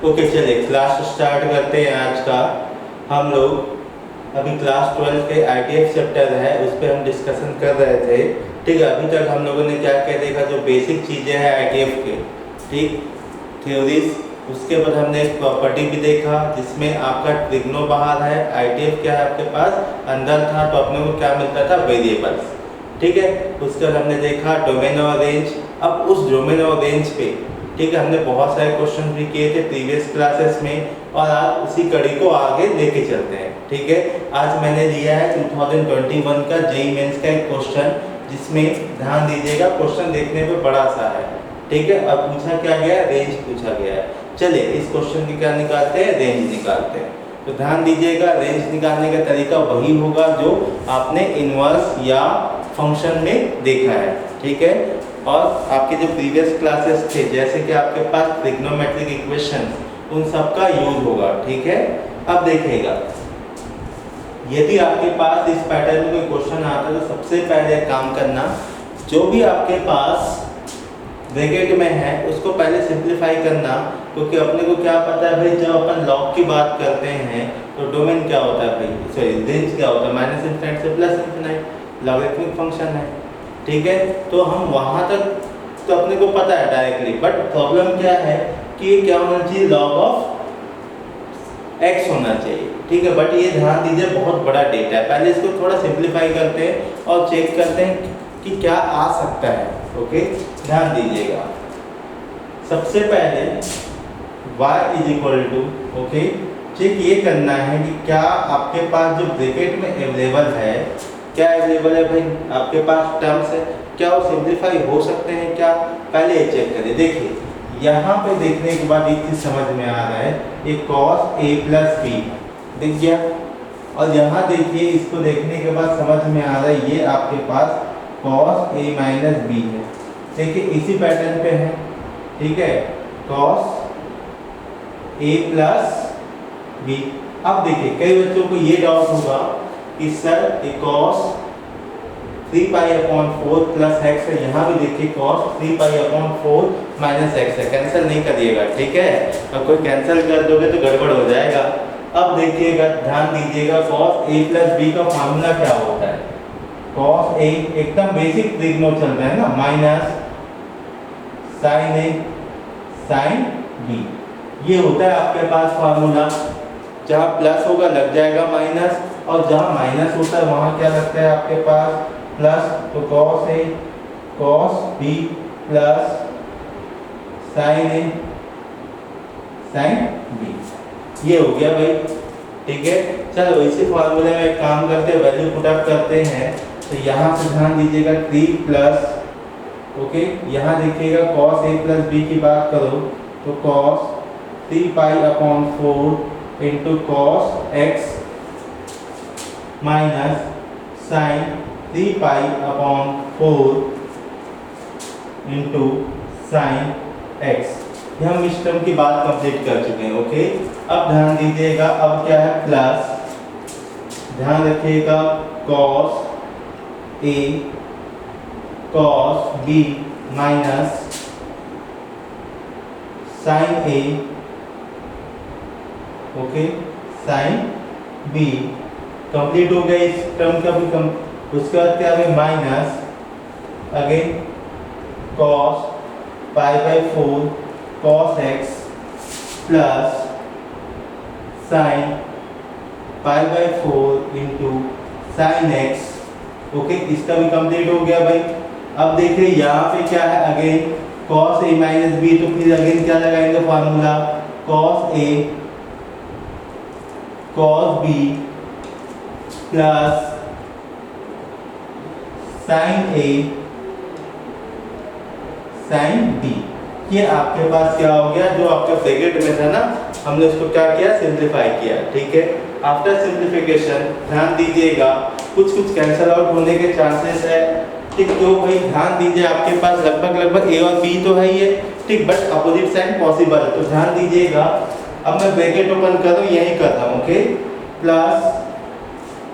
Okay चलिए class start करते हैं आज का। हम लोग अभी क्लास 12 के आईटीएफ चैप्टर है उस पर हम डिस्कशन कर रहे थे। ठीक है, अभी तक हम लोगों ने क्या क्या देखा, जो बेसिक चीज़ें हैं आईटीएफ के, ठीक, थ्योरीज। उसके बाद हमने एक प्रॉपर्टी भी देखा जिसमें आपका ट्रिग्नो बाहर है, आईटीएफ क्या है आपके पास अंदर था, तो अपने को क्या मिलता था, वेरिएबल्स। ठीक है, उसके बाद हमने देखा डोमेन और रेंज। अब उस डोमेन और रेंज पे ठीक है हमने बहुत सारे क्वेश्चन भी किए थे प्रीवियस क्लासेस में, और आज उसी कड़ी को आगे लेके चलते हैं। ठीक है, आज मैंने लिया है 2021 का जेईई मेंस का एक क्वेश्चन, जिसमें ध्यान दीजिएगा क्वेश्चन देखने पे बड़ा सा है। ठीक है, अब पूछा क्या गया है, रेंज पूछा गया है। चलिए इस क्वेश्चन की क्या निकालते हैं, रेंज निकालते हैं। तो ध्यान दीजिएगा रेंज निकालने का तरीका वही होगा जो आपने इनवर्स या फंक्शन में देखा है। ठीक है, और आपके जो प्रीवियस क्लासेस थे जैसे कि आपके पास ट्रिग्नोमेट्रिक इक्वेशन, उन सब का यूज होगा। ठीक है, अब देखिएगा यदि आपके पास इस पैटर्न में कोई क्वेश्चन आता है तो सबसे पहले काम करना, जो भी आपके पास ब्रैकेट में है उसको पहले सिंप्लीफाई करना, क्योंकि अपने को क्या पता है भाई, जब अपन लॉग की बात करते हैं तो डोमेन क्या होता है भाई, सॉरी रेंज क्या होता है, माइनस इनफिनिट से प्लस इनफिनिट, लॉगरिथमिक फंक्शन है। ठीक है, तो हम वहाँ तक तो अपने को पता है डायरेक्टली, बट प्रॉब्लम क्या है कि क्या होना चाहिए, लॉग ऑफ एक्स होना चाहिए। ठीक है, बट ये ध्यान दीजिए बहुत बड़ा डेटा है, पहले इसको थोड़ा सिंप्लीफाई करते हैं और चेक करते हैं कि क्या आ सकता है। ओके, ध्यान दीजिएगा सबसे पहले y is equal to, okay, check ये करना है कि क्या आपके पास जो ब्रैकेट में अवेलेबल है, क्या अवेलेबल है भाई आपके पास टर्म्स है, क्या वो सिंप्लीफाई हो सकते हैं क्या, पहले ये चेक करिए। देखिए यहाँ पे देखने के बाद एक चीज समझ में आ रहा है, ये cos a प्लस बी दिख गया, और यहाँ देखिए इसको देखने के बाद समझ में आ रहा है ये आपके पास cos a माइनस बी है। देखिए इसी पैटर्न पे है। ठीक है, cos a प्लस बी। अब देखिए कई बच्चों को ये डाउट होगा कि sir cos 3 pi upon 4 plus x है, यहाँ भी देखिए cos 3 pi upon 4 minus x है, कैंसिल नहीं करिएगा। ठीक है, और कोई कैंसिल कर दोगे तो गड़बड़ हो जाएगा। अब देखिएगा ध्यान दीजिएगा cos a प्लस बी का फार्मूला क्या होता है, cos a एकदम बेसिक ट्रिग्नो चल रहा है ना, minus sin a sin b, ये होता है आपके पास फार्मूला। जहाँ प्लस होगा लग जाएगा माइनस, और जहाँ माइनस होता है वहाँ क्या लगता है आपके पास प्लस, तो cos a cos b plus sin a sin b, ये हो गया भाई। ठीक है, चलो इसी फार्मूले में एक काम करते हैं, वैल्यू पुट अप करते हैं। तो यहाँ से ध्यान दीजिएगा 3 प्लस, ओके, यहाँ देखिएगा cos a प्लस b की बात करो तो cos 3 pi upon 4 into cos x minus sine 3 pi upon 4 into sine x। ये हम इस टर्म की बात कंप्लीट कर चुके हैं। ओके, अब ध्यान दीजिएगा अब क्या है, प्लस, ध्यान रखिएगा cos a cos b minus sine a, okay, sine b। Complete हो गया इस टर्म का भी उसके बाद क्या है, minus again cos pi by 4 cos x plus sine pi by 4 into sine x। Okay, इसका भी कंप्लीट हो गया भाई। अब देखिए यहाँ पे क्या है, again cos a minus B, तो फिर अगेन क्या लगाएंगे formula, cos a cos b plus sine a sine b। ये आपके पास क्या हो गया, जो आपका ब्रैकेट में था ना, हमने उसको क्या किया, सिंप्लीफाई किया। ठीक है, आफ्टर सिंप्लीफिकेशन ध्यान दीजिएगा कुछ कैंसल आउट होने के चांसेस है। ठीक, तो भाई ध्यान दीजिए आपके पास लगभग a और b तो है ही है, ठीक, बट अपोजिट साइड पॉसिबल है, तो ध्यान दीजिएगा। अब मैं ब्रैकेट ओपन कर रहा हूँ, यही कर रहा हूँ, ओके, प्लस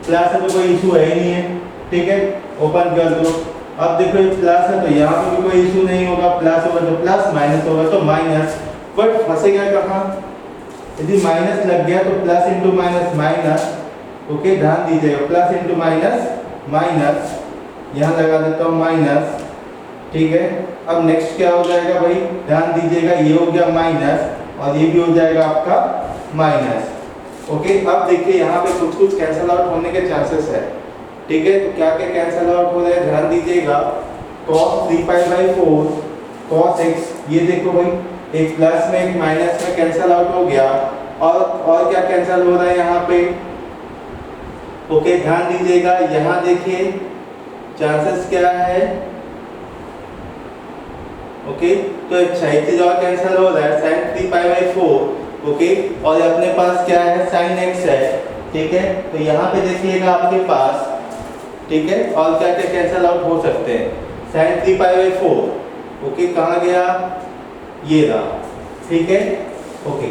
प्लस है तो कोई इशू है ही नहीं है। ठीक है, ओपन कर दो। अब देखो ये प्लस है तो यहाँ पे भी कोई इशू नहीं होगा, प्लस होगा तो प्लस, माइनस होगा तो माइनस, बट फंसेगा कहाँ, यदि माइनस लग गया तो plus into minus minus, okay ध्यान दीजिएगा, प्लस इंटू माइनस माइनस, यहाँ लगा देता हूँ माइनस, ठीक है। अब नेक्स्ट क्या हो जाएगा भाई, ध्यान दीजिएगा, ये हो गया माइनस और ये भी हो जाएगा आपका माइनस, ओके। अब देखिए यहाँ पे कुछ कुछ कैंसल आउट होने के चांसेस है, ठीक है। तो क्या क्या कैंसल आउट हो रहा है, ध्यान दीजिएगा, cos 3π/4 cos x, ये देखो भाई, एक प्लस में एक माइनस में कैंसल आउट हो गया। और क्या कैंसल हो रहा है यहाँ पे, ओके ध्यान दीजिएगा, यहाँ देखिए चांसेस क्या है, ओके। तो अच्छा एक चीज और कैंसिल हो रहा है, sin 3π/4, ओके। और अपने पास क्या है, sin x है, ठीक है। तो यहाँ पे देखिएगा आपके पास, ठीक है, और क्या क्या कैंसिल आउट हो सकते हैं, sin 3π/4, ओके, कहाँ गया, ये रहा, ठीक है, ओके,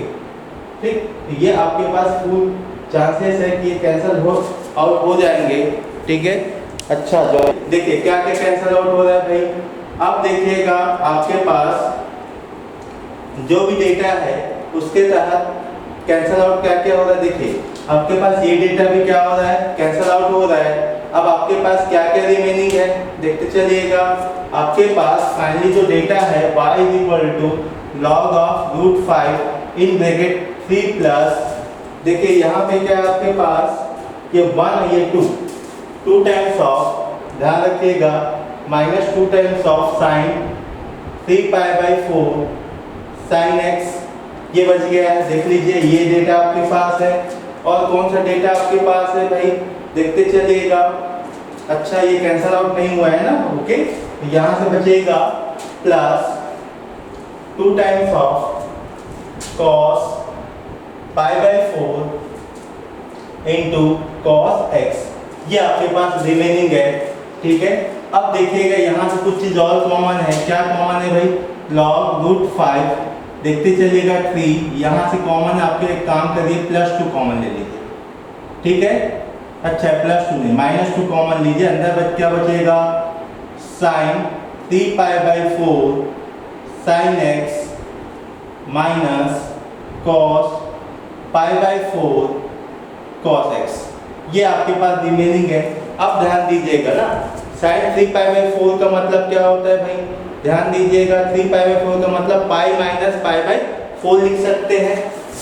ठीक। तो ये आपके पास फुल चांसेस है कि ये कैंसिल हो आउट हो जाएंगे, ठीक है। अच्छा जो देखिए क्या क्या कैंसिल आउट हो रहा है भाई, अब देखिएगा आपके पास जो भी डेटा है उसके तहत कैंसिल आउट क्या क्या हो रहा है, देखिए आपके पास ये डेटा भी क्या हो रहा है, कैंसिल आउट हो रहा है। अब आपके पास क्या क्या रिमेनिंग है, देखते चलिएगा। आपके पास फाइनली जो डेटा है y = log of √5 in bracket 3 plus, देखिए यहाँ पे क्या है आपके पास, ये 1 ये 2 टाइम्स ऑफ, ध्यान रखिएगा, -2 times of sin 3π/4 sin x, ये बच गया है, देख लीजिए ये डेटा आपके पास है। और कौन सा डेटा आपके पास है भाई, देखते चलिएगा। अच्छा ये कैंसिल आउट नहीं हुआ है ना, ओके, तो यहाँ से बचेगा plus 2 times of cos π/4 into cos x, ये आपके पास रिमेनिंग है, ठीक है। अब देखिएगा यहाँ से कुछ चीज और कॉमन है, क्या कॉमन है भाई, log √5, देखते चलिएगा 3, यहाँ से कॉमन है आपके, एक काम करिए +2 कॉमन ले लीजिए, ठीक है। अच्छा +2 नहीं, -2 कॉमन लीजिए, अंदर क्या बचेगा, sin 3π/4 sin x minus cos π/4 cos x, ये आपके पास रिमेनिंग है। अब ध्यान दीजिएगा ना, sin 3π/4 का मतलब क्या होता है भाई, ध्यान दीजिएगा, 3π/4 का मतलब π - π/4 लिख सकते हैं।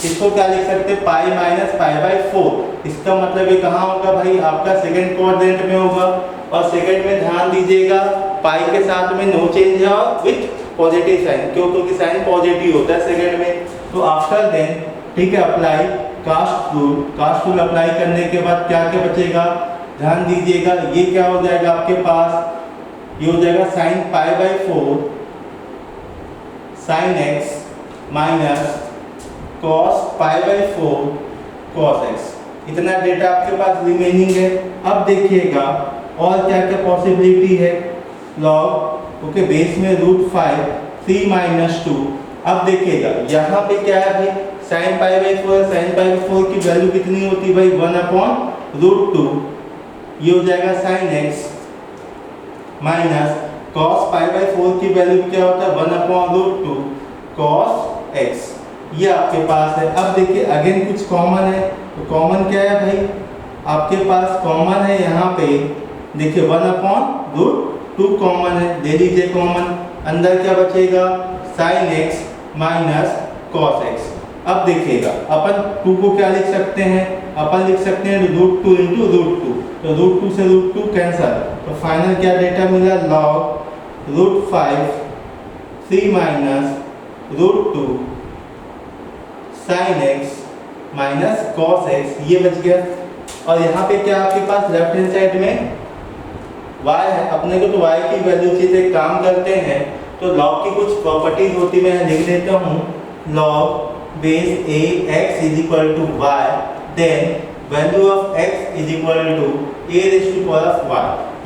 इसको क्या लिख सकते हैं, π - π/4, इसका मतलब ये कहाँ होगा भाई, आपका सेकंड क्वाड्रेंट में होगा। और सेकंड में ध्यान दीजिएगा, पाई के साथ में नो चेंज है और विथ पॉजिटिव साइन, क्यों, क्योंकि साइन पॉजिटिव होता है सेकंड में। तो आफ्टर देन, ठीक है, अप्लाई कास्ट रूल अप्लाई करने के बाद क्या क्या बचेगा, ध्यान दीजिएगा, ये क्या हो जाएगा आपके पास, ये हो जाएगा sin π/4 sin x minus cos π/4 cos x, इतना डेटा आपके पास रिमेनिंग है। अब देखिएगा और क्या क्या पॉसिबिलिटी है, log, ओके, बेस में √5 3 - 2। अब देखिएगा यहाँ पे क्या है भाई, sin π/4, sin π/4 की वैल्यू कितनी होती है भाई, 1/√2, ये हो जाएगा sin x माइनस cos π/4 की वैल्यू क्या होता है, 1/√2 cos x, ये आपके पास है। अब देखिए अगेन कुछ कॉमन है, तो कॉमन क्या है भाई, आपके पास कॉमन है यहाँ पे, देखिए 1/√2 कॉमन है, ले लीजिए कॉमन, अंदर क्या बचेगा, sin x minus cos x। अब देखिएगा अपन 2 को क्या लिख सकते हैं, अपन लिख सकते हैं √2 × √2, तो √2 से √2 कैंसल, तो फाइनल क्या डेटा मिला, log √5 3 - √2 sin x minus cos x, ये बच गया। और यहाँ पे क्या आपके पास लेफ्ट हैंड साइड में y है, अपने को तो y की वैल्यू चाहिए, एक काम करते हैं, तो log की कुछ प्रॉपर्टीज होती है, मैं लिख देता हूँ, log base a x = y, then value of x = a⁻⁴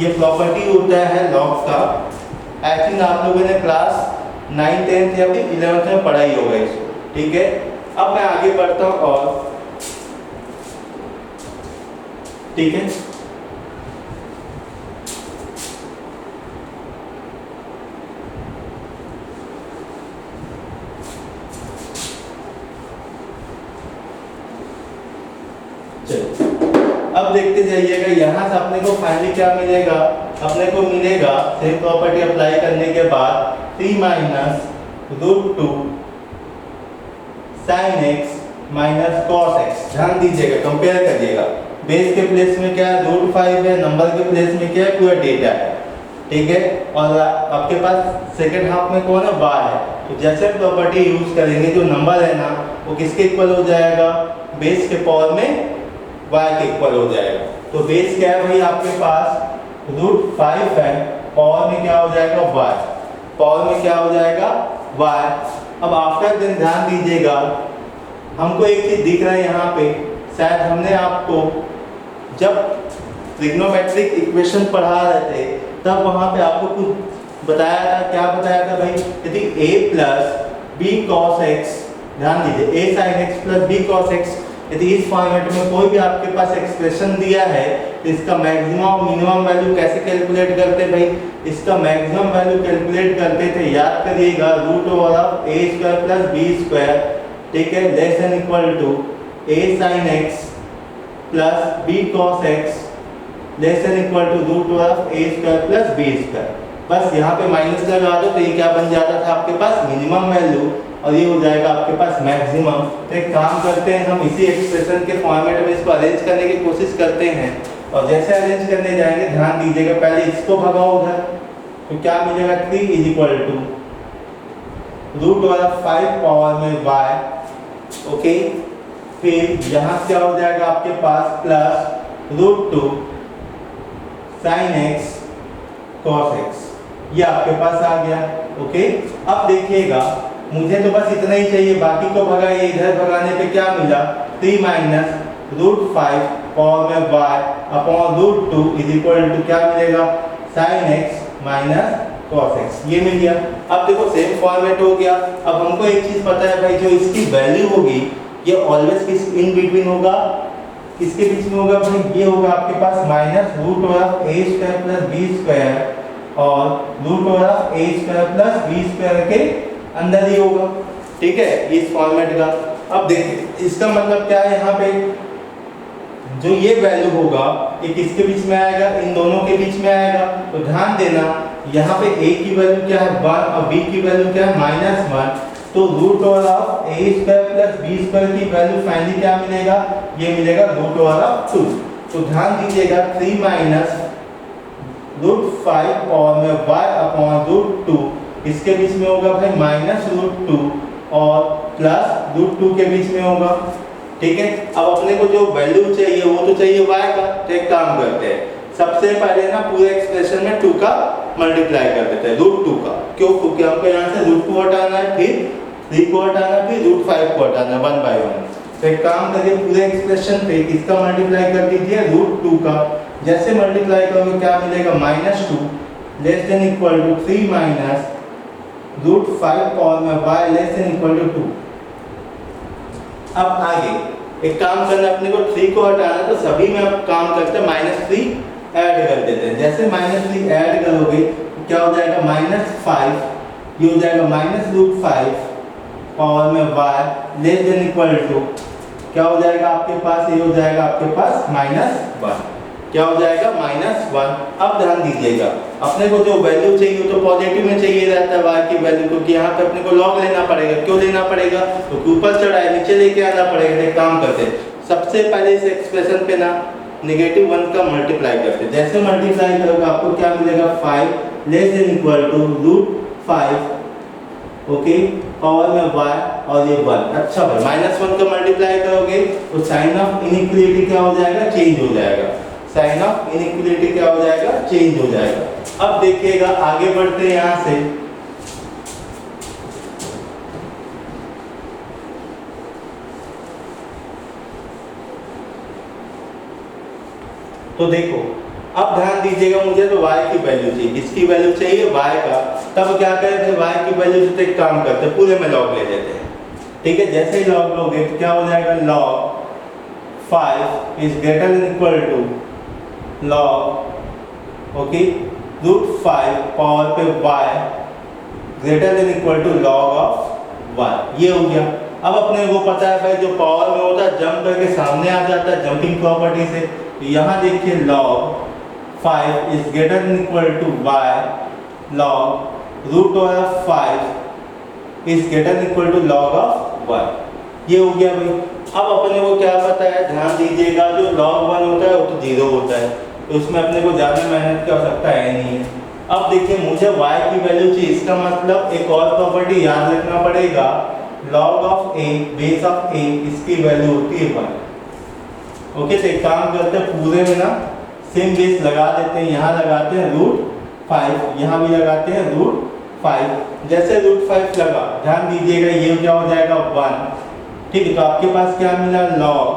ये प्रॉपर्टी होता है log का। आई थिंक आप लोगों ने क्लास 9, 10th या फिर 11th में पढ़ा ही होगा इसको, ठीक है। अब मैं आगे बढ़ता हूँ और, ठीक है, चलो अब देखते जाइएगा, यहाँ से अपने को फाइनली क्या मिलेगा, अपने को मिलेगा सेम प्रॉपर्टी अप्लाई करने के बाद 3 minus root 2 sine X minus cos X. ध्यान दीजिएगा, कंपेयर करिएगा, बेस के प्लेस में क्या है रूट 5 है, नंबर के प्लेस में क्या है पूरा डेटा है, ठीक है। और आपके पास सेकेंड हाफ में कौन है वाई है, तो जैसे प्रॉपर्टी यूज करेंगे जो नंबर है ना वो किसके इक्वल हो जाएगा, बेस के पावर में वाई के इक्वल हो जाएगा। तो बेस क्या है भाई आपके पास रूट 5 है, पावर में क्या हो जाएगा वाई, पावर में क्या हो जाएगा वाई। अब आफ्टर देन ध्यान दीजिएगा, हमको एक चीज दिख रहा है यहाँ पे, शायद हमने आपको जब ट्रिग्नोमेट्रिक इक्वेशन पढ़ा रहे थे तब वहाँ पे आपको कुछ बताया था, क्या बताया था भाई, यदि a plus B cos X, ध्यान दीजिए a sine X plus B cos X, यदि इस फॉर्मेट में कोई भी आपके पास एक्सप्रेशन दिया है तो इसका मैक्सिमम और मिनिमम वैल्यू कैसे कैलकुलेट करते हैं भाई, इसका मैक्सिमम वैल्यू कैलकुलेट करते थे, याद करिएगा root over of a square plus B square, ठीक है, less than equal to a sine X plus B cos X less than equal to root over of a square plus b square. बस यहाँ पे minus लगा दो तो ये क्या बन जाता था आपके पास मिनिमम वैल्यू और ये हो जाएगा आपके पास मैक्सिमम। तो एक काम करते हैं, हम इसी एक्सप्रेशन के फॉर्मेट में इसको अरेंज करने की कोशिश करते हैं और जैसे अरेंज करने जाएंगे ध्यान दीजिएगा, पहले इसको भगाओ उधर, तो क्या मिलेगा 3 is equal to root over of 5 power में y, ओके। फिर यहाँ क्या हो जाएगा आपके पास plus root 2 sine x cos x, ये आपके पास आ गया, ओके। अब देखिएगा मुझे तो बस इतना ही चाहिए, बाकी को भगाइए, इधर भगाने पे क्या मिला 3 माइनस रूट 5 पावर में y upon root 2 is equal to क्या मिलेगा sine X minus cos x, ये मिल गया। अब देखो सेम फॉर्मेट हो गया। अब हमको एक चीज पता है भाई, जो इसकी वैल्यू होगी ये ऑलवेज किस इन बिटवीन होगा, किसके बीच में होगा भाई, ये होगा आपके पास minus root over a square plus b square और root over a square plus b square के अंदर ही होगा, ठीक है, इस फॉर्मेट का। अब देखिए इसका मतलब क्या है, यहाँ पे जो ये वैल्यू होगा ये किसके बीच में आएगा, इन दोनों के बीच में आएगा। तो ध्यान देना यहाँ पे a की वैल्यू क्या है 1 और b की वैल्यू क्या है -1, तो root over of a square plus b square की वैल्यू फाइनली क्या मिलेगा, ये मिलेगा रूट ओवर ऑफ 2। तो ध्यान दीजिएगा 3 माइनस रूट 5 पावर में y अपॉन रूट 2, इसके बीच में होगा भाई माइनस रूट 2 और प्लस रूट 2 के बीच में होगा, ठीक है। अब अपने को जो वैल्यू चाहिए वो तो चाहिए y का, तो एक काम करते हैं, सबसे पहले ना पूरे एक्सप्रेशन में 2 का मल्टीप्लाई कर देते हैं, रूट 2 का। क्यों, क्योंकि हमको यहाँ से रूट 2 हटाना है, फिर 3 को हटाना है, फिर रूट 5 को हटाना है 1 बाय 1। तो एक काम करिए पूरे एक्सप्रेशन पे किसका मल्टीप्लाई कर दीजिए रूट 2 का। जैसे मल्टीप्लाई करोगे क्या मिलेगा -2 less than equal to 3 minus root 5 power में y less than equal to 2। अब आगे एक काम करना, अपने को 3 को हटाना, तो सभी में अब काम करते हैं -3 ऐड कर देते हैं। जैसे -3 ऐड करोगे तो क्या हो जाएगा -5, ये हो जाएगा माइनस रूट 5 पावर में y less than equal to क्या हो जाएगा आपके पास, ये हो जाएगा आपके पास -1, क्या हो जाएगा -1। अब ध्यान दीजिएगा, अपने को जो वैल्यू चाहिए तो पॉजिटिव में चाहिए रहता है y की वैल्यू, क्योंकि यहाँ पे अपने को लॉग लेना पड़ेगा। क्यों लेना पड़ेगा, तो ऊपर चढ़ा है नीचे लेके आना पड़ेगा। एक काम करते हैं, सबसे पहले इस एक्सप्रेशन पे ना -1 का मल्टीप्लाई करते हैं। जैसे मल्टीप्लाई करोगे आपको क्या मिलेगा 5 less than equal to root 5, okay, power में y और ये 1। अच्छा भाई -1 का मल्टीप्लाई करोगे तो साइन ऑफ इनइक्वालिटी क्या हो जाएगा, चेंज हो जाएगा, साइन ऑफ इनइक्वालिटी क्या हो जाएगा, चेंज हो जाएगा। अब देखिएगा आगे बढ़ते हैं यहाँ से, तो देखो अब ध्यान दीजिएगा, मुझे तो y की वैल्यू चाहिए, किसकी वैल्यू चाहिए y का। तब क्या करें थे, y की वैल्यू से एक काम करते हैं, पूरे में लॉग ले लेते हैं, ठीक है। जैसे ही लॉग लोगे तो क्या हो जाएगा, log 5 is greater than equal to log, okay, root 5 power पे y greater than equal to log of 1, ये हो गया। अब अपने को पता है भाई जो पावर में होता है जंप करके सामने आ जाता है जंपिंग प्रॉपर्टी से। तो यहाँ देखिए log 5 is greater than equal to y log root of 5 is greater than equal to log of 1। ये हो गया भाई। अब अपने को क्या पता है, ध्यान दीजिएगा, जो log 1 होता है वो तो 0 होता है, तो उसमें अपने को ज़्यादा मेहनत की आवश्यकता है नहीं है। अब देखिए मुझे y की वैल्यू चाहिए, इसका मतलब एक और प्रॉपर्टी याद रखना पड़ेगा, log of a base of a इसकी वैल्यू होती है 1। ओके, तो एक काम करते हैं पूरे में ना सेम बेस लगा देते हैं, यहाँ लगाते हैं √5, यहाँ भी लगाते हैं √5। जैसे √5 लगा, ध्यान दीजिएगा ये क्या हो जाएगा 1। ठीक है, तो आपके पास क्या मिला log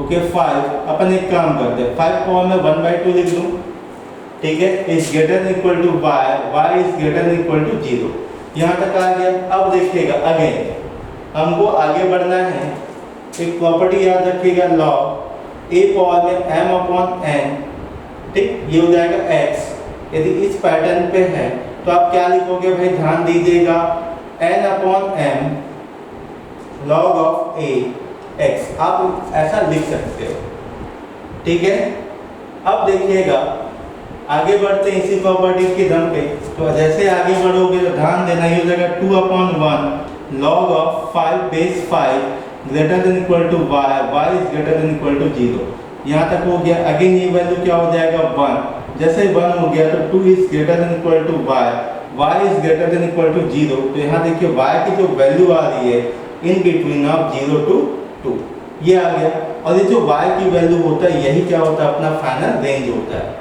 ओके 5। अपन एक काम करते हैं 5 पावर में 1/2 लिख दूँ। ठीक है, is greater than equal to y is greater than equal to 0। यहाँ तक आ गया। अब देखिएगा अगेन हमको आगे बढ़ना है, एक प्रॉपर्टी याद रखिएगा log a पावर में m/n। ठीक, ये हो जाएगा x। यदि इस पैटर्न पे है तो आप क्या लिखोगे भाई, ध्यान दीजिएगा n/m log of a x, आप ऐसा लिख सकते हो। ठीक है, अब देखिएगा आगे बढ़ते हैं इसी प्रॉपर्टी के दम पे। तो जैसे आगे बढ़ोगे तो ध्यान देना ये हो जाएगा 2/1 log of 5 base 5 greater than equal to y is greater than equal to 0। यहाँ तक हो गया। अगेन ये वैल्यू क्या हो जाएगा 1। जैसे 1 हो गया तो 2 is greater than equal to y is greater than equal to 0। तो यहाँ देखिए y की जो वैल्यू आ रही है इन बिटवीन ऑफ 0 to 2, ये आ गया। और ये जो y की वैल्यू होता है यही क्या होता है, अपना फाइनल रेंज होता है।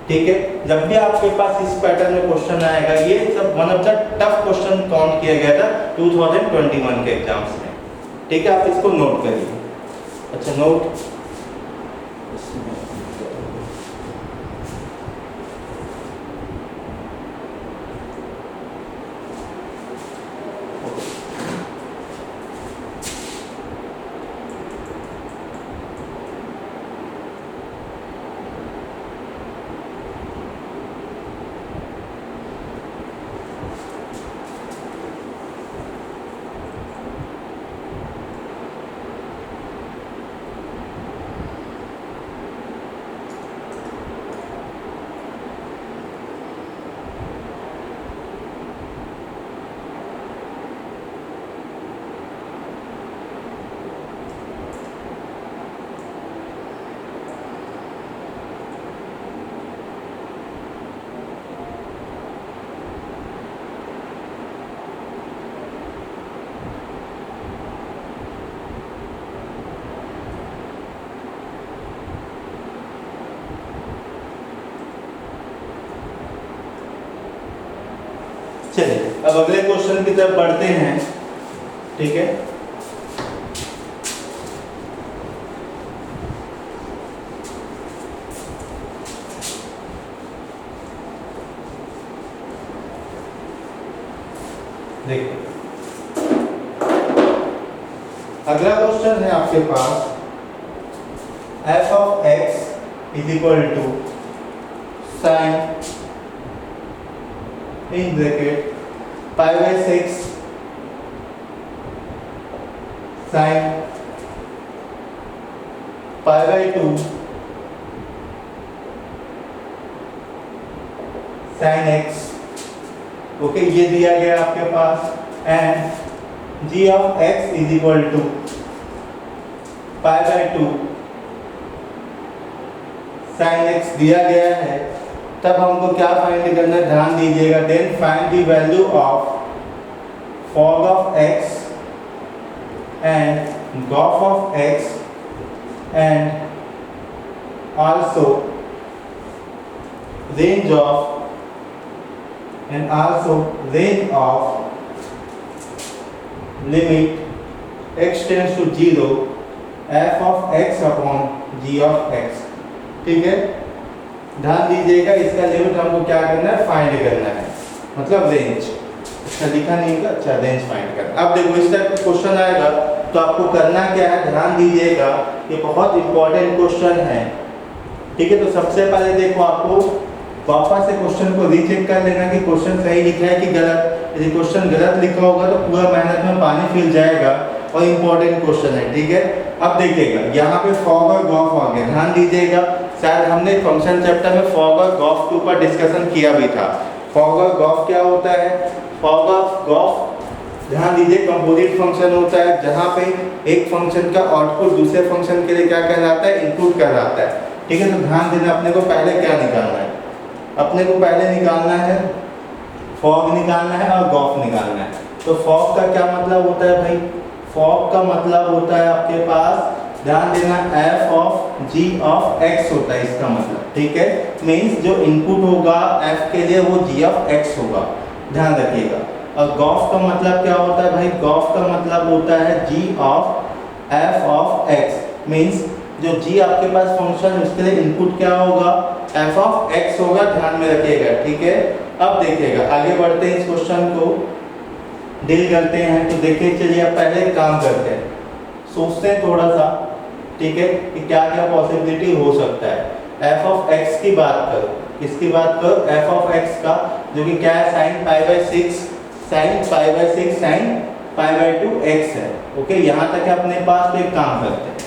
ठीक है, जब भी आपके पास इस पैटर्न में क्वेश्चन आएगा, ये सब one of the tough question count किया गया था 2021 के एग्जाम्स में। ठीक है, आप इसको नोट करिए। अच्छा नोट, चलिए अब अगले क्वेश्चन की तरफ बढ़ते हैं। ठीक है, देखिए अगला क्वेश्चन है आपके पास f of x is equal to sine in bracket pi/6 sin pi/2 sin x। Okay, ये दिया गया आपके पास। And g of x is equal to pi/2 sin x दिया गया है। तब हमको क्या फाइंड करना है, ध्यान दीजिएगा, then find the value of fog of x and gof of x and also range of limit x tends to 0 f of x upon g of x। ठीक है, ध्यान दीजिएगा इसका लिमिट हमको क्या करना है, फाइंड करना है, मतलब रेंज। इसका लिखा नहीं है, अच्छा रेंज फाइंड करना। अब देखो इस टाइप का क्वेश्चन आएगा तो आपको करना क्या है, ध्यान दीजिएगा, ये बहुत इंपॉर्टेंट क्वेश्चन है। ठीक है, तो सबसे पहले देखो आपको वापस से क्वेश्चन को रीचेक कर लेना कि क्वेश्चन सही लिखा है कि गलत। यदि क्वेश्चन गलत लिखा होगा तो पूरा मेहनत में पानी फिर जाएगा और इम्पोर्टेंट क्वेश्चन है, ठीक है। अब देखिएगा यहाँ पे फॉग और गॉफ आ गया, ध्यान दीजिएगा। शायद हमने फंक्शन चैप्टर में फॉग और गॉफ के ऊपर डिस्कशन किया भी था। फॉग और गॉफ क्या होता है? फॉग और गॉफ ध्यान दीजिए कंपोजिट फंक्शन होता है जहाँ पे एक फंक्शन का आउटपुट दूसरे फंक्शन के लिए क्या कहलाता है? इनपुट कहलाता है, ठीक है। तो ध्यान देना, अपने को पहले क्या निकालना है? अपने को पहले निकालना है फॉग निकालना है और गॉफ निकालना है। तो फॉग का क्या मतलब होता है भाई? फॉग का मतलब होता है आपके पास, ध्यान देना, f of g of x होता है इसका मतलब, ठीक है। मीन्स जो इनपुट होगा f के लिए वो g ऑफ x होगा, ध्यान रखिएगा। और गॉफ का मतलब क्या होता है भाई? गॉफ का मतलब होता है g of f of x। Means जो g आपके पास फंक्शन उसके लिए इनपुट क्या होगा? f ऑफ x होगा, ध्यान में रखिएगा, ठीक है। अब देखिएगा आगे बढ़ते हैं, इस क्वेश्चन को डील करते हैं। तो देखिए चलिए अब पहले एक काम करते हैं, सोचते हैं थोड़ा सा, ठीक है, कि क्या क्या पॉसिबिलिटी हो सकता है। f ऑफ x की बात करो, किसकी बात करो? f ऑफ x का, जो कि क्या है? sin π/6 sin π/2 x है, ओके। यहाँ तक है अपने पास। तो एक काम करते हैं,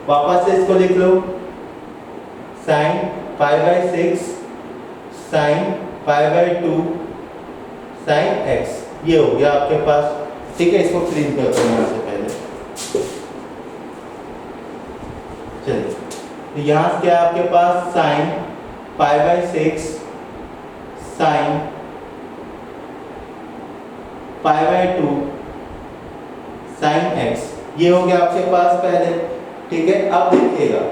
वापस से इसको लिख लो, sin π/6 sin π/2 sin x, ये हो गया आपके पास, ठीक है। इसको क्लीन करते हैं यहाँ से पहले। चलिए, तो यहाँ से क्या है आपके पास? sin π/6 sin π/2 sin x, ये हो गया आपके पास पहले, ठीक है। अब देखिएगा,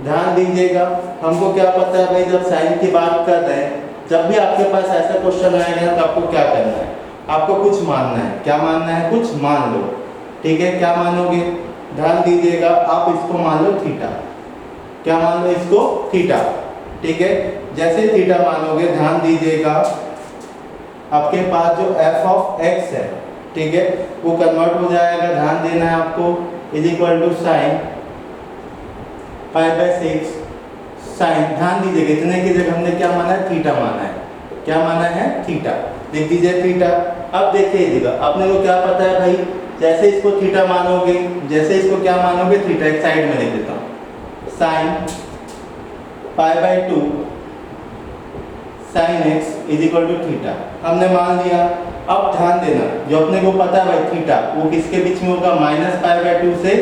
ध्यान दीजिएगा, हमको क्या पता है भाई, जब साइन की बात कर रहे हैं, जब भी आपके पास ऐसा क्वेश्चन आएगा तो आपको क्या करना है? आपको कुछ मानना है। क्या मानना है? कुछ मान लो, ठीक है। क्या मानोगे? ध्यान दीजिएगा, आप इसको मान लो थीटा। क्या मान लो इसको? थीटा, ठीक है। जैसे थीटा मानोगे, ध्यान दीजिएगा, आपके पास जो f ऑफ x है, ठीक है, वो कन्वर्ट हो जाएगा, ध्यान देना है आपको, is equal to sine π/6 sine, ध्यान दीजिएगा, इतने की जगह हमने क्या माना है? थीटा माना है। क्या माना है? थीटा, लिख दीजिए थीटा। अब देखिएगा, अपने को क्या पता है भाई, जैसे इसको थीटा मानोगे, जैसे इसको क्या मानोगे? थीटा। एक साइड में लिख देता हूँ, sine π/2 sin x is equal to theta, हमने मान लिया। अब ध्यान देना, जो अपने को पता है भाई थीटा, वो किसके बीच में होगा? -π/2 से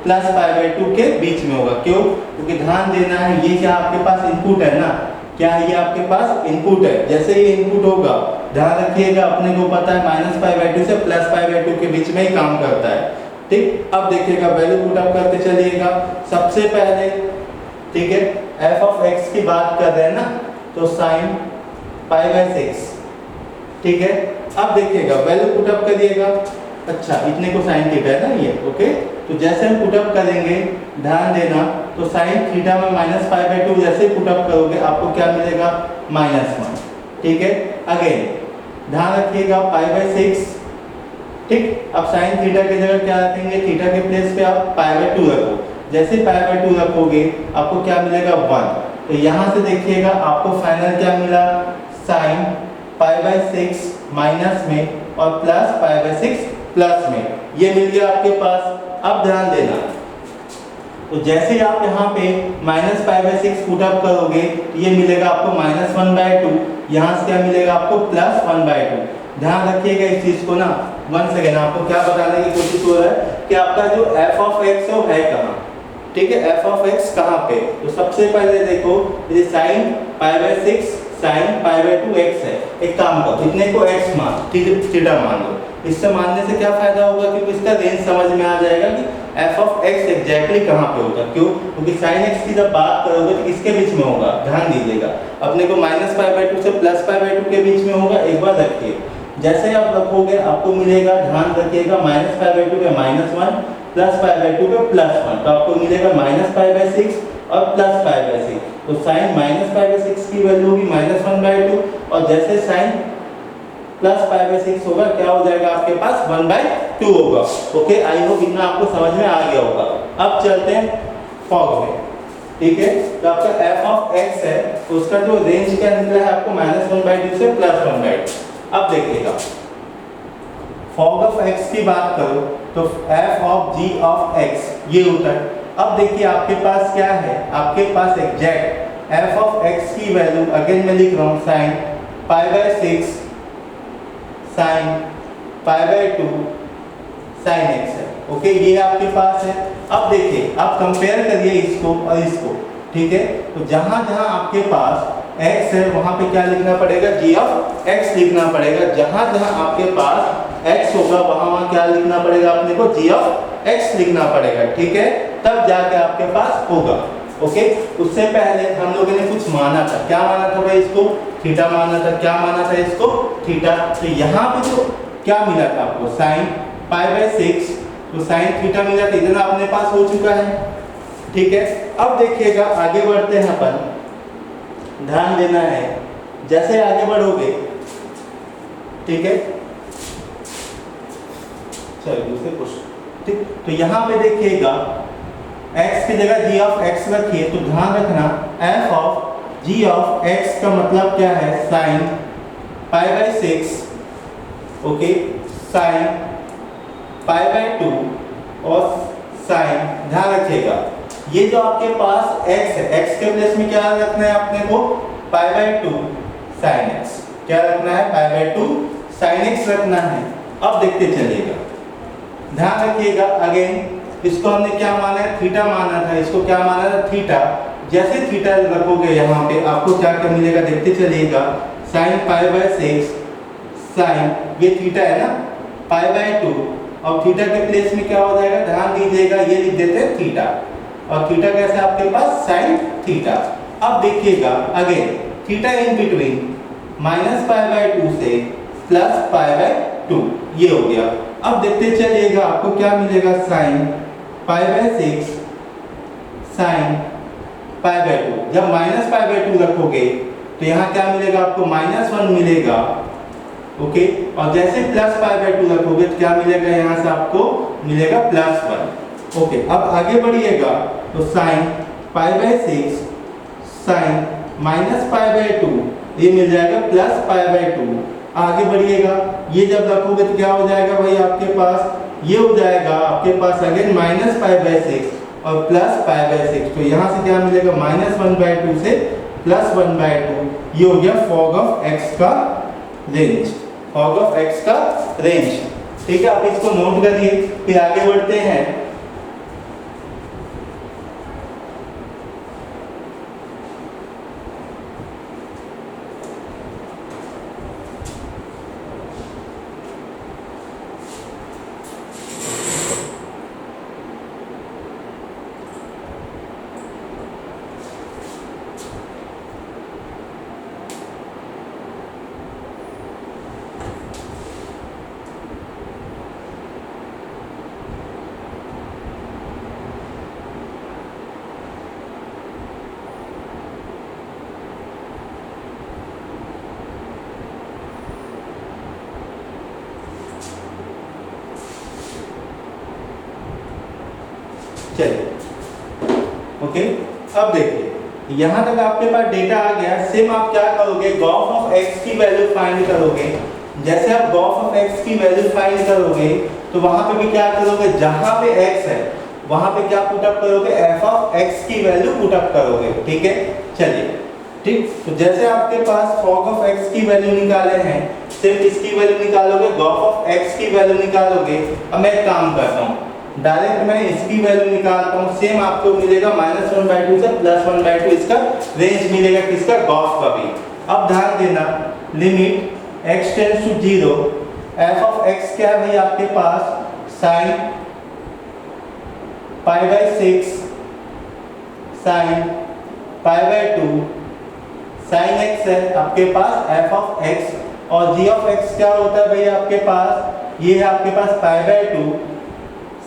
+π/2 के बीच में होगा। क्यों? क्योंकि ध्यान देना है, ये क्या आपके पास इनपुट है ना? क्या है? ये आपके पास इनपुट है। जैसे ये इनपुट होगा, ध्यान रखिएगा, अपने को पता है -π/2 से +π/2 के बीच में ही काम करता है, ठीक। अब देखिएगा, वैल्यू पुट अप करते चलिएगा। सबसे पहले, ठीक है, f ऑफ x की बात कर रहे हैं ना, तो sin π/6, ठीक है। अब देखिएगा, वैल्यू पुट अप करिएगा। अच्छा, इतने को sin थीटा है ना ये, ओके। तो जैसे हम पुट अप करेंगे, ध्यान देना, तो sin थीटा में -π/2 जैसे पुट अप करोगे, आपको क्या मिलेगा? -1, ठीक है। अगेन ध्यान रखिएगा, π/6, ठीक। अब sin थीटा की जगह क्या रखेंगे? थीटा के प्लेस पे आप π/2 रखो। जैसे π/2 रखोगे, आपको क्या मिलेगा? 1। तो यहाँ से देखिएगा, आपको फाइनल क्या मिला? sin π/6 माइनस में और प्लस π/6 प्लस में, ये मिल गया आपके पास। अब ध्यान देना, तो जैसे आप यहाँ पे -π/6 पुट अप करोगे, ये मिलेगा आपको -1/2, यहाँ से क्या मिलेगा आपको? +1/2। ध्यान रखिएगा इस चीज को ना। 1 सेकेंड, आपको क्या बताने की कोशिश हो रहा है कि आपका जो f ऑफ x है कहाँ, ठीक है। f ऑफ x कहाँ पे? तो सबसे पहले देखो, ये sin π/6 sin π/2 x है। एक काम करो, इतने को x मान, थीटा मान लो। इससे मानने से क्या फायदा होगा? क्योंकि इसका रेंज समझ में आ जाएगा कि f ऑफ x एग्जैक्टली कहाँ पे होगा। क्यों? क्योंकि sin x की जब बात करोगे तो किसके बीच में होगा? ध्यान दीजिएगा, अपने को -π/2 से +π/2 के बीच में होगा। एक बार रखिए, जैसे आप रखोगे आपको मिलेगा, ध्यान रखिएगा, -π/2 पे -1 +π/2 पे +1, तो आपको मिलेगा -π/6 और +π/6। तो sin -π/6 की वैल्यू होगी -1/2, और जैसे sin +π/6 होगा, क्या हो जाएगा आपके पास? 1/2 होगा। ओके, आई होप इतना आपको समझ में आ गया होगा। अब चलते हैं फॉग में, ठीक है। तो आपका f ऑफ x है, उसका जो रेंज क्या निकला है आपको? -1/2 से +1/2। अब देखिएगा, फॉग ऑफ एक्स की बात करो तो f of g of x ये होता है। अब देखिए आपके पास क्या है, आपके पास एग्जैक्ट एफ ऑफ एक्स की वैल्यू अगेन मैं लिख रहा हूँ sign pi by 6 sine pi by 2 sine x है। ओके, ये आपके पास है। अब देखिए आप कंपेयर करिए इसको और इसको, ठीक है। तो जहां जहां आपके पास x है वहां पे क्या लिखना पड़ेगा, g ऑफ x लिखना पड़ेगा। जहां जहां आपके पास x होगा वहां वहां क्या लिखना पड़ेगा अपने को, g ऑफ x लिखना पड़ेगा, ठीक है। तब जाके आपके पास होगा। ओके, उससे पहले हम लोगों ने कुछ माना था। क्या माना था भाई, इसको थीटा माना था। क्या माना था, इसको थीटा। तो यहाँ पे जो क्या मिला था आपको, साइन पाई बाय 6, तो साइन थीटा मिला था। इतना अपने पास हो चुका है, ठीक है। अब देखिएगा आगे बढ़ते हैं अपन, ध्यान देना है जैसे आगे बढ़ोगे, ठीक है। चलिए दूसरे क्वेश्चन, ठीक। तो यहाँ पे देखिएगा x की जगह g ऑफ x रखिए, तो ध्यान रखना f of g of x का मतलब क्या है, sign pi by 6, okay, sign pi by 2 और साइन, ध्यान रखिएगा ये जो आपके पास x है, x के प्लेस में क्या रखना है अपने को, पाई बाय 2 साइन x। क्या रखना है, पाई बाय 2 साइन x रखना है। अब देखते चलिएगा, ध्यान रखिएगा अगेन इसको हमने क्या माना है, थीटा माना था। इसको क्या माना था, थीटा। जैसे थीटा रखोगे यहाँ पे आपको क्या क्या मिलेगा, देखते चलिएगा। साइन पाई बाय 6 साइन, ये थीटा है ना, पाई बाय 2 और थीटा के प्लेस में क्या हो जाएगा, ध्यान दीजिएगा ये लिख देते हैं थीटा। और थीटा कैसे आपके पास, साइन थीटा। अब देखिएगा again theta in between minus pi by 2 से प्लस पाई बाय 2, ये हो गया। अब देखते चलिएगा आपको क्या मिलेगा, sign pi by 6 sine pi by 2। जब माइनस पाई बाय 2 रखोगे तो यहाँ क्या मिलेगा आपको, -1 मिलेगा, ओके। और जैसे प्लस पाई बाय 2 रखोगे तो क्या मिलेगा, यहाँ से आपको मिलेगा +1, ओके। अब आगे बढ़िएगा तो sine pi by 6 sine minus pi by 2 ये मिल जाएगा प्लस पाई बाय 2। आगे बढ़िएगा, ये जब रखोगे तो क्या हो जाएगा भाई आपके पास, ये हो जाएगा आपके पास अगेन माइनस पाई बाय 6 और प्लस पाई बाय 6। तो यहाँ से क्या मिलेगा, -1/2 से +1/2, ये हो गया फॉग ऑफ x का रेंज, फॉग ऑफ x का रेंज, ठीक है। आप इसको नोट करिए, फिर आगे बढ़ते हैं। चलिए ओके, अब देखिए यहाँ तक आपके पास डेटा आ गया। सेम आप क्या करोगे, गॉफ ऑफ x की वैल्यू फाइंड करोगे। जैसे आप गॉफ ऑफ x की वैल्यू फाइंड करोगे तो वहां पे भी क्या करोगे, जहां पे x है वहां पे क्या पुट अप करोगे, f ऑफ x की वैल्यू पुट अप करोगे, ठीक है। चलिए ठीक, तो जैसे आपके पास फॉग ऑफ x की वैल्यू निकाले हैं, सिर्फ इसकी वैल्यू निकालोगे, गॉफ ऑफ x की वैल्यू निकालोगे। अब मैं एक काम करता हूँ, डायरेक्ट मैं इसकी वैल्यू निकालता हूँ। सेम आपको मिलेगा -1/2 से +1/2, इसका रेंज मिलेगा किसका, गॉफ का भी। अब ध्यान देना, limit x tends to 0, f of x क्या है भाई आपके पास, sine pi by 6 sine pi by 2 sine x है आपके पास f ऑफ x, और g ऑफ x क्या होता है भाई आपके पास, ये है आपके पास पाई बाय 2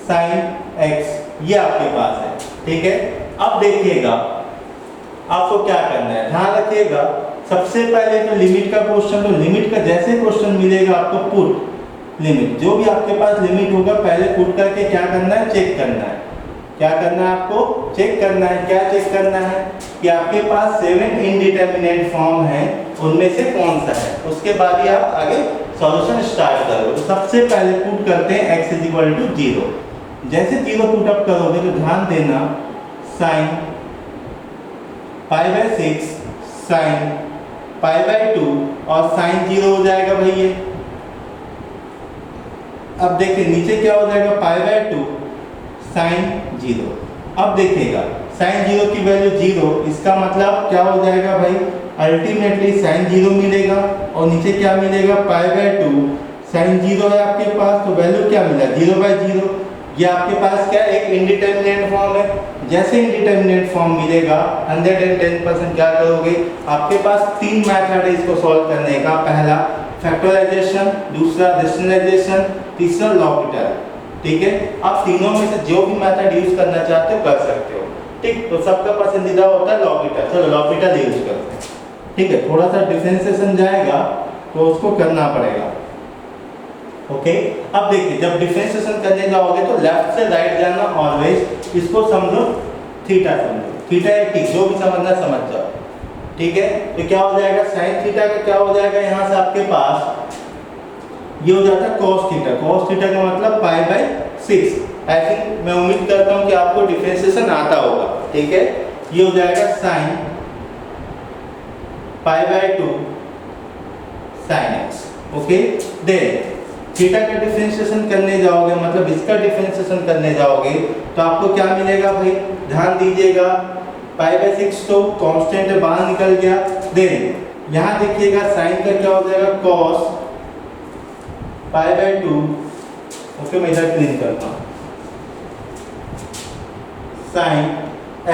साइन x, ये आपके पास है, ठीक है। अब देखिएगा आपको क्या करना है, ध्यान रखिएगा। सबसे पहले तो लिमिट का क्वेश्चन, तो लिमिट का जैसे क्वेश्चन मिलेगा आपको पुट लिमिट, जो भी आपके पास लिमिट होगा पहले पुट करके क्या करना है, चेक करना है। क्या करना है आपको, चेक करना है। क्या चेक करना है कि आपके पास 7 इनडिटरमिनेट फॉर्म है, उनमें से कौन सा है, उसके बाद ही आप आगे सॉल्यूशन स्टार्ट करोगे तो सबसे पहले पुट करते हैं x इज इक्वल टू 0। जैसे 0 पुट अप करोगे तो ध्यान देना sign pi by 6 sine pi by 2 और साइन 0 हो जाएगा भाई ये। अब देखिए नीचे क्या हो जाएगा पाई बाय 2 साइन 0। अब देखिएगा साइन 0 की वैल्यू 0, इसका मतलब क्या हो जाएगा भाई, अल्टीमेटली साइन 0 मिलेगा और नीचे क्या मिलेगा पाई बाय 2 साइन 0 है आपके पास, तो वैल्यू क्या मिला 0 बाय 0। ये आपके पास क्या एक इंडिटरमिनेट फॉर्म है। जैसे इंडिटरमिनेट फॉर्म मिलेगा 110% क्या करोगे, आपके पास 3 मेथड है इसको सॉल्व करने का। पहला फैक्टराइजेशन, दूसरा रैशनलाइजेशन, तीसरा लॉपिटल। ठीक है, आप तीनों में से जो भी मेथड यूज करना चाहते हो कर सकते हो। ठीक, तो सबका पसंदीदा होता है लॉपिटल। चलो लॉपिटल यूज करते हैं। ठीक है, थोड़ा सा डिफरेंशिएशन जाएगा तो उसको करना पड़ेगा। ओके, अब देखिए जब डिफरेंशिएशन करने जाओगे तो लेफ्ट से राइट जाना ऑलवेज। इसको समझो थीटा, समझो थीटा है ठीक, जो भी समझना समझ जाओ। ठीक है, तो क्या हो जाएगा साइन थीटा का क्या हो जाएगा, यहाँ से आपके पास ये हो जाता है cos थीटा। cos थीटा का मतलब पाई बाय 6। आई थिंक मैं उम्मीद करता हूँ कि आपको डिफरेंशिएशन आता होगा। ठीक है, ये हो जाएगा sine pi by 2 sine x। Okay, then theta का डिफरेंशिएशन करने जाओगे, मतलब इसका डिफरेंशिएशन करने जाओगे तो आपको क्या मिलेगा भाई, ध्यान दीजिएगा पाई बाय 6 तो कांस्टेंट है, बाहर निकल गया। देन यहाँ देखिएगा साइन का क्या हो जाएगा cos पाई बाय 2। ओके, मैं इधर क्लीन करता हूँ साइन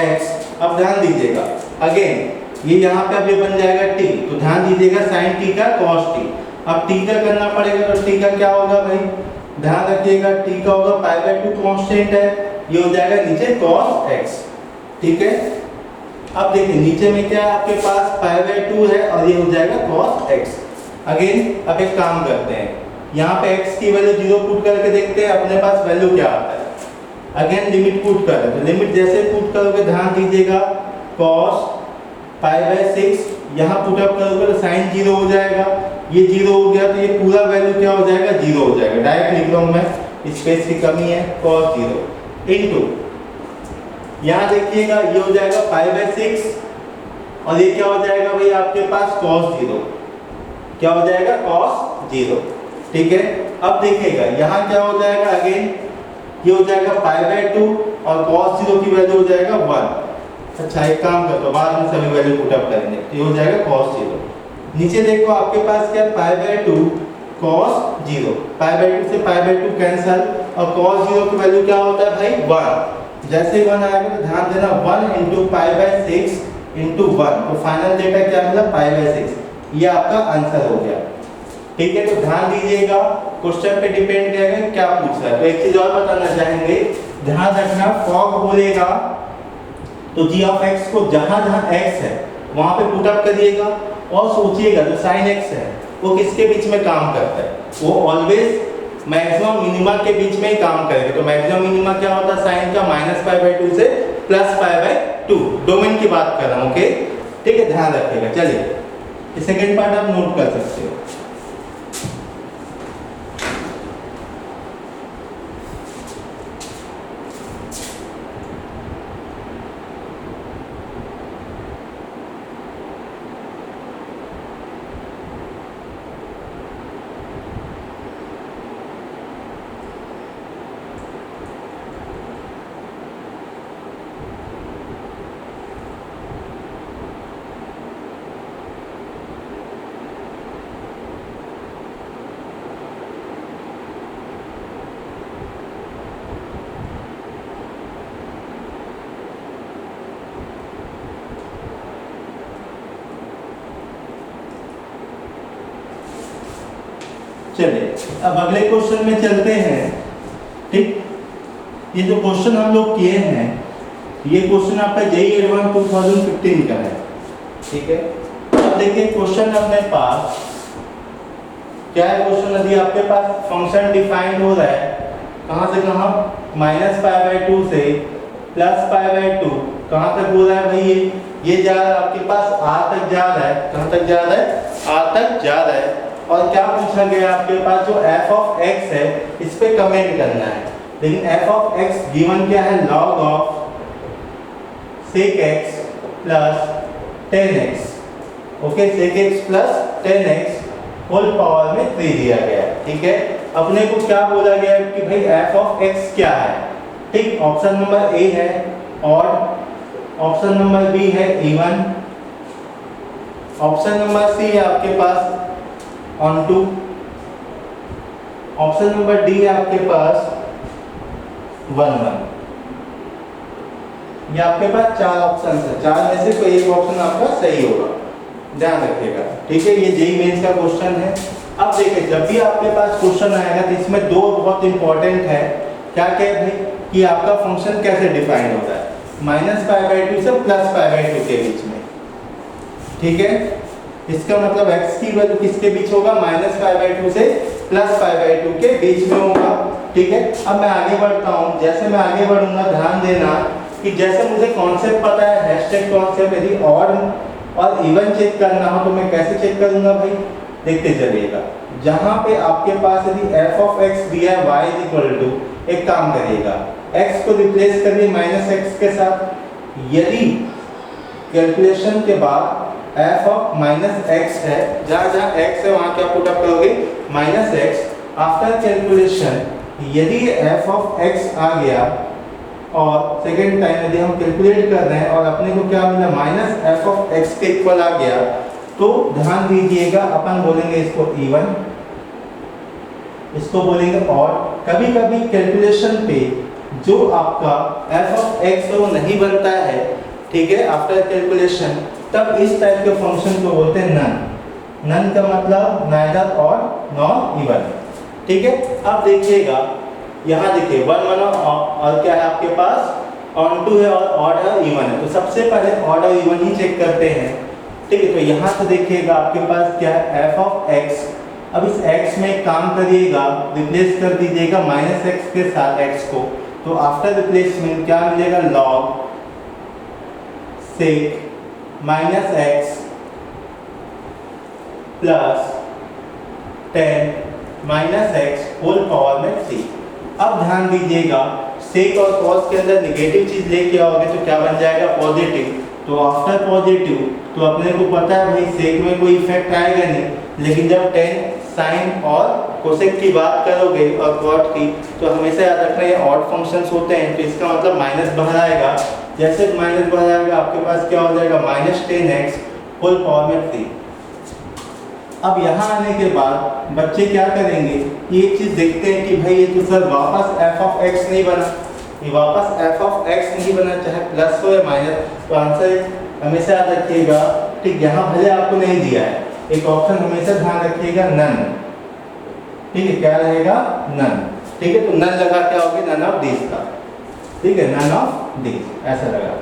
x। अब ध्यान दीजिएगा अगेन ये यहाँ पे अब ये बन जाएगा t, तो ध्यान दीजिएगा साइन t का cos t। अब t का करना पड़ेगा तो t का क्या होगा भाई, ध्यान रखिएगा t का होगा पाई बाय 2 कांस्टेंट है, ये हो जाएगा नीचे cos x। ठीक है, अब देखिए नीचे में क्या है आपके पास पाई बाय 2 है और ये हो जाएगा cos x। अगेन अब एक काम करते हैं, यहाँ पे x की वैल्यू 0 पुट करके देखते हैं अपने पास वैल्यू क्या आता है। अगेन लिमिट पुट करें तो लिमिट जैसे पुट करोगे ध्यान दीजिएगा cos पाई बाय 6, यहाँ पुट अप करोगे तो साइन 0 हो जाएगा, ये 0 हो गया तो ये पूरा वैल्यू क्या हो जाएगा 0 हो जाएगा। डायरेक्ट लिख रहा हूँ मैं, स्पेस की कमी है, cos 0 इनटू यहाँ देखिएगा ये हो जाएगा पाई बाय 6 और ये क्या हो जाएगा भाई आपके पास cos 0, क्या हो जाएगा cos 0। ठीक है, अब देखिएगा यहाँ क्या हो जाएगा अगेन ये हो जाएगा पाई बाय 2 और cos 0 की वैल्यू हो जाएगा 1। अच्छा एक काम करते हो, बाद में सभी वैल्यू पुट अप करेंगे, तो ये हो जाएगा cos 0। नीचे देखो आपके पास क्या पाई बाय 2 cos 0, पाई बाय 2 से पाई बाय 2 कैंसिल और cos 0 की वैल्यू क्या होता है भाई 1। जैसे 1 आएगा तो ध्यान देना 1 इंटू पाई बाय 6 इंटू 1, तो फाइनल डेटा क्या मिला पाई बाय 6। ये आपका आंसर हो गया। ठीक है, तो ध्यान दीजिएगा क्वेश्चन पे डिपेंड करेगा क्या पूछ रहा है। तो एक चीज और बताना चाहेंगे, ध्यान रखना फॉग बोलेगा तो g ऑफ x को जहां जहां x है वहां पे पुट अप करिएगा और सोचिएगा जो sin x है वो किसके बीच में काम करता है, वो ऑलवेज मैक्सिमम मिनिमा के बीच में ही काम करेगा। तो मैक्सिमम मिनिमा क्या होता है साइन का माइनस पाई बाय 2 से प्लस पाई बाय 2, डोमेन की बात कर रहा हूँ। ओके, ठीक है, ध्यान रखिएगा। चलिए सेकेंड पार्ट आप नोट कर सकते हो। चलिए अब अगले क्वेश्चन में चलते हैं। ठीक, ये जो क्वेश्चन हम लोग किए हैं ये क्वेश्चन आपका जेई एडवांस 2015 का है। ठीक है, अब देखिए क्वेश्चन अपने पास क्या है। क्वेश्चन यदि आपके पास फंक्शन डिफाइंड हो रहा है कहां से कहां, माइनस पाई बाय 2 से प्लस पाई बाय 2, कहां तक हो रहा है भाई, ये जा रहा है आपके पास आ तक जा रहा है। कहां तक जा रहा है, आ तक जा रहा है। और क्या पूछा गया आपके पास, जो एफ ऑफ एक्स है इस पे कमेंट करना है। लेकिन एफ ऑफ एक्स गिवन क्या है, log of sec x plus 10x, okay, sec x plus 10x whole power में 3 दिया गया है, ठीक है। अपने को क्या बोला गया है कि भाई f ऑफ x क्या है, ठीक। ऑप्शन नंबर ए है ऑड, ऑप्शन नंबर बी है इवन, ऑप्शन नंबर सी है आपके पास onto, option number D है आपके पास 1 1। ये आपके पास 4 ऑप्शन है, 4 में से कोई एक ऑप्शन आपका सही होगा, ध्यान रखिएगा, ठीक है। ये जेईई मेंस का क्वेश्चन है। अब देखिए जब भी आपके पास क्वेश्चन आएगा तो इसमें दो बहुत इंपॉर्टेंट है, क्या क्या है भाई, कि आपका फंक्शन कैसे डिफाइन होता है, -π/2 से +π/2 के बीच में, ठीक है। इसका मतलब x की वैल्यू किसके बीच होगा, -π/2 से +π/2 के बीच में होगा, ठीक है। अब मैं आगे बढ़ता हूँ, जैसे मैं आगे बढ़ूंगा ध्यान देना कि जैसे मुझे कॉन्सेप्ट पता है हैशटैग कॉन्सेप्ट, यदि ऑड और इवन चेक करना हो तो मैं कैसे चेक करूंगा भाई, देखते चलिएगा। जहां पे आपके पास यदि f ऑफ x दिया है y इक्वल टू, एक काम करिएगा x को रिप्लेस करिए -x के साथ, यदि कैलकुलेशन के बाद f ऑफ -x है, जहां जहां x है वहां क्या पुट अप करोगे -x, आफ्टर कैलकुलेशन यदि f ऑफ x आ गया और सेकेंड टाइम यदि हम कैलकुलेट कर रहे हैं और अपने को क्या मिला -f ऑफ x के इक्वल आ गया, तो ध्यान दीजिएगा अपन बोलेंगे इसको इवन, इसको बोलेंगे ऑड। कभी कभी कैलकुलेशन पे जो आपका f ऑफ x है वो नहीं बनता है, ठीक है, आफ्टर कैलकुलेशन, तब इस टाइप के फंक्शन को बोलते हैं नन। नन का मतलब नाइदर ऑड नॉर इवन, ठीक है। अब देखिएगा यहाँ देखिए 1 1 और क्या है आपके पास ऑन टू है और ऑड है इवन है, तो सबसे पहले ऑड और इवन ही चेक करते हैं, ठीक है। तो यहाँ से देखिएगा आपके पास क्या है f ऑफ x, अब इस x में एक काम करिएगा, रिप्लेस कर दीजिएगा -x के साथ x को, तो आफ्टर रिप्लेसमेंट क्या मिलेगा, log sec -x plus 10 -x whole power में 3। अब ध्यान दीजिएगा सेक और कॉस के अंदर नेगेटिव चीज लेके आओगे तो क्या बन जाएगा, पॉजिटिव, तो आफ्टर पॉजिटिव तो अपने को पता है भाई सेक में कोई इफेक्ट आएगा नहीं, लेकिन जब 10 साइन और कोसेक की बात करोगे और कॉट की, तो हमेशा याद रखना ये ऑड फंक्शंस होते हैं, तो इसका मतलब माइनस बाहर आएगा, जैसे माइनस बाहर आएगा आपके पास क्या हो जाएगा -10x होल पावर में 3। अब यहाँ आने के बाद बच्चे क्या करेंगे, एक चीज देखते हैं कि भाई ये तो सर वापस f ऑफ x नहीं बना, ये वापस f ऑफ x नहीं बना, चाहे प्लस हो या माइनस, तो आंसर हमेशा याद रखिएगा, ठीक। यहाँ भले आपको नहीं दिया है, एक ऑप्शन हमेशा ध्यान रखिएगा नन, ठीक है, क्या रहेगा नन, ठीक है। तो नन लगा के आओगे नन ऑफ दिस का, ठीक है, नन ऑफ दिस ऐसा लगा,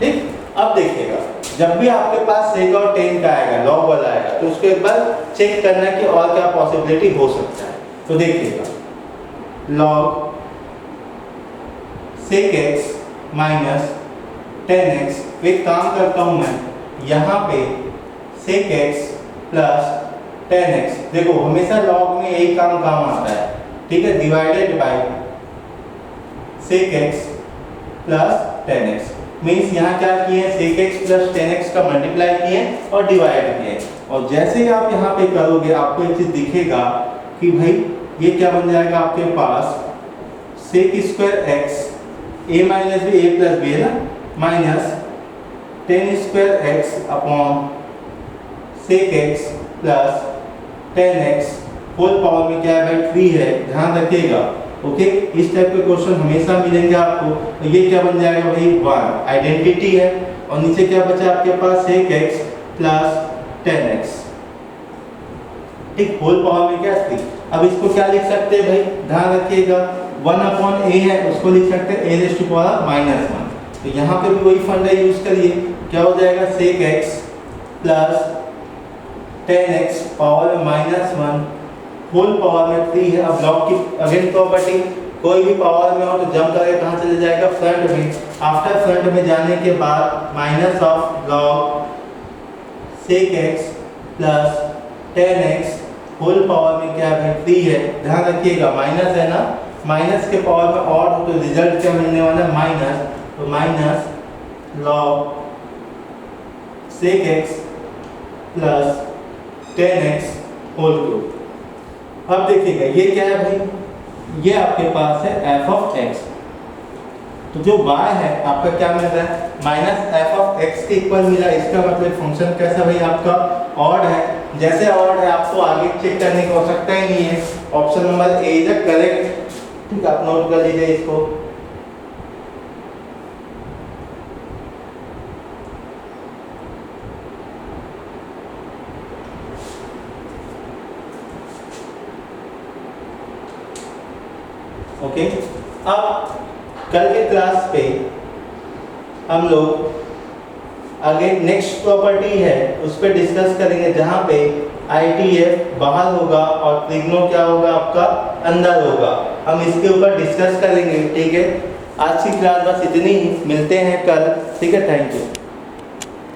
ठीक। अब देखिएगा जब भी आपके पास सेक और 10 का आएगा, लॉग वाला आएगा, तो उसको एक बार चेक करना कि और क्या पॉसिबिलिटी हो सकता है। तो देखिएगा log sec x minus 10x, एक काम करता हूं मैं यहाँ पे sec x प्लस 10x, देखो हमेशा लॉग में एक काम आता है, ठीक है, divided by sec x plus 10x, means यहाँ क्या किए हैं, sec x प्लस 10x का मल्टीप्लाई किए और डिवाइड किए, और जैसे ही आप यहाँ पे करोगे आपको एक चीज दिखेगा कि भाई ये क्या बन जाएगा आपके पास sec square x a minus b a plus b है ना, minus 10 square x upon sec x plus 10x whole power में क्या है भाई 3 है, ध्यान रखिएगा, ओके। इस टाइप के क्वेश्चन हमेशा मिलेंगे आपको। तो ये क्या बन जाएगा भाई 1 आइडेंटिटी है, और नीचे क्या बचा आपके पास sec x प्लस 10x, ठीक, होल पावर में क्या 3। अब इसको क्या लिख सकते हैं भाई, ध्यान रखिएगा 1 अपॉन a है उसको लिख सकते हैं a रेज़ टू पावर -1, तो यहाँ पे भी वही फंडा यूज करिए, क्या हो जाएगा sec x प्लस 10x पावर -1 होल पावर में 3 है। अब लॉग की अगेन प्रॉपर्टी, कोई भी पावर में हो तो जंप करके कहाँ चले जाएगा, फ्रंट में, आफ्टर फ्रंट में जाने के बाद minus of log sec x plus 10x whole power में क्या है 3 है, ध्यान रखिएगा माइनस है ना, माइनस के पावर में ऑड हो तो रिजल्ट क्या मिलने वाला है माइनस, तो minus log 6x plus 10x whole cube. अब देखिएगा ये क्या है भाई, ये आपके पास है f ऑफ x, तो जो y है आपका क्या मिल रहा है माइनस एफ ऑफ एक्स के इक्वल मिला, इसका मतलब फंक्शन कैसा भाई आपका ऑड है, जैसे ऑड है आपको आगे चेक करने की आवश्यकता ही नहीं है, option number A is correct. ठीक है, आप नोट कर लीजिए इसको। ओके, अब कल के क्लास पे हम लोग आगे नेक्स्ट प्रॉपर्टी है उस पर डिस्कस करेंगे, जहाँ पे ITF बाहर होगा और ट्रिग्नो क्या होगा आपका अंदर होगा, हम इसके ऊपर डिस्कस करेंगे। ठीक है, आज की क्लास बस इतनी ही, मिलते हैं कल। ठीक है, थैंक यू।